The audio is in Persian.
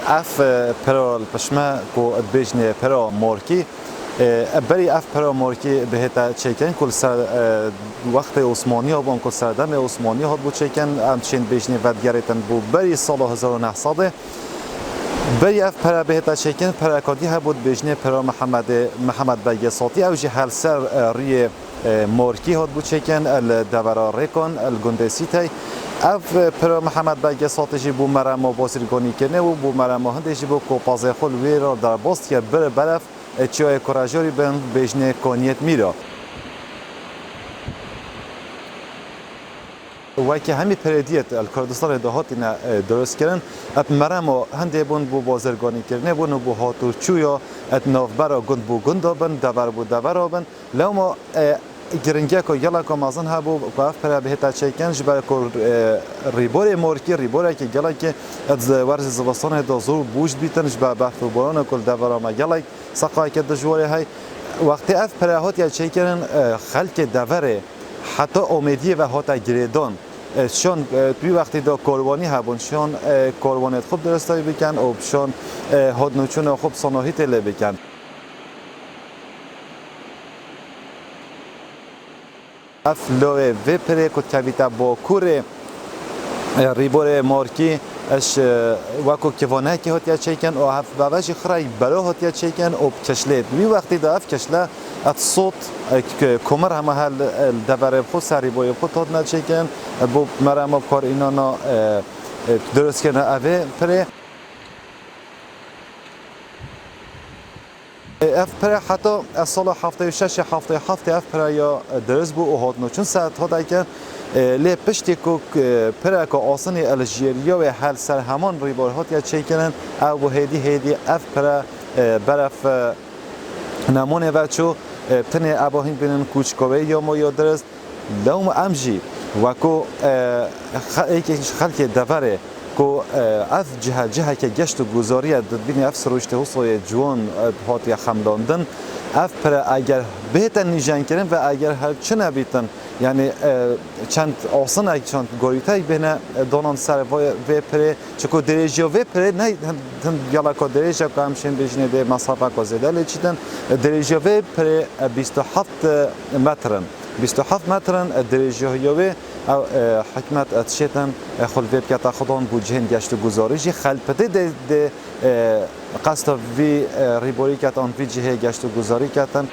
اف پرال پشمه کو ادبیجنه پرا مورکی بری اف پرا مورکی بهتا چیکن کل سر وقت عثمانی ها بون کل سردم عثمانی ها بود چیکن همچین بیجنه ودگریتن بود بری سال 1900 بری اف پرا بهتا چیکن پرا کادی ها بود بیجنه پرا محمد بگیساتی او جه هل سر ری مورکی ها بود چیکن الدورا ریکن الگندسی تی اف پر محمد بگیساتی جی بو مرام بازرگانی کنه و بو مرام هندشی بو کوپازه خل ویرا در باست یا بر برف چای کراجاری بن بجنه کانیت میرا و که همی پردیت الکردستان دهاتینا درست کردن اب مرام هنده بون بو بازرگانی کنه بون بو هاتو چویا ات نوبرا گند بو گندا بن دبر بو دبر بن لما گرنگی که یلا که مازن ها بو قاف پر بهتا چیکن جبر کو ریبور مورکی ریبور که یلا که از ورز زبستان دازور بوج بیتن جبر بحث بوران کل دورا ما یلا سقای که دجوری های وقتی اف پر هات یا چیکن خلق دوره حتی امیدی و حتی گریدان شون توی وقتی دا قربانی هبون شون قربانیت خوب درستایی بکن و شون هدنوچون خوب صناحی تله بکن افلوه و پره کت کویتا با کور ریبور مارکی اش وکو کیوانه که هاتیا چیکن و هف باباش خرای برا هاتیا چیکن و کشلید می وقتی دا اف کشله ات صوت کمر همه هل دبر خود سری بای خود هات نچیکن بو مرام کار اینا نا درست کنه اوه پره اف پر حتی از سال 76 77 اف پر یا درست بو او هاتنو چون ساعت ها که لی پشتی کو پر که آسانی الژیریا و هل سر همان ریبارهات یا چی کنن او هدی اف پر برف نمونه و چو تنه اباهین بینن کوچکوی یا ما یا درست لوم امجی و کو خلق دوره کو از جهه که گشت و گذاریه دبینی اف سروشته حصای جوان هاتی خملاندن اف پر اگر بهتن نیجان کردن و اگر هر چه نبیتن یعنی چند آسان چند گویتای بینه دانان سر و پر چکو درجه و پر نه یالا کو درجه که همشین بجنه ده مسافه که زده لیچیدن درجه و پر 27 مترن 27 مترن درجه یاوه او حکمت اتشتن خلوی بکتا خودان بو جهن گشت و گزارشی خلپته ده قصد وی ریبوری کتان وی جهه گشت و گزاری کتن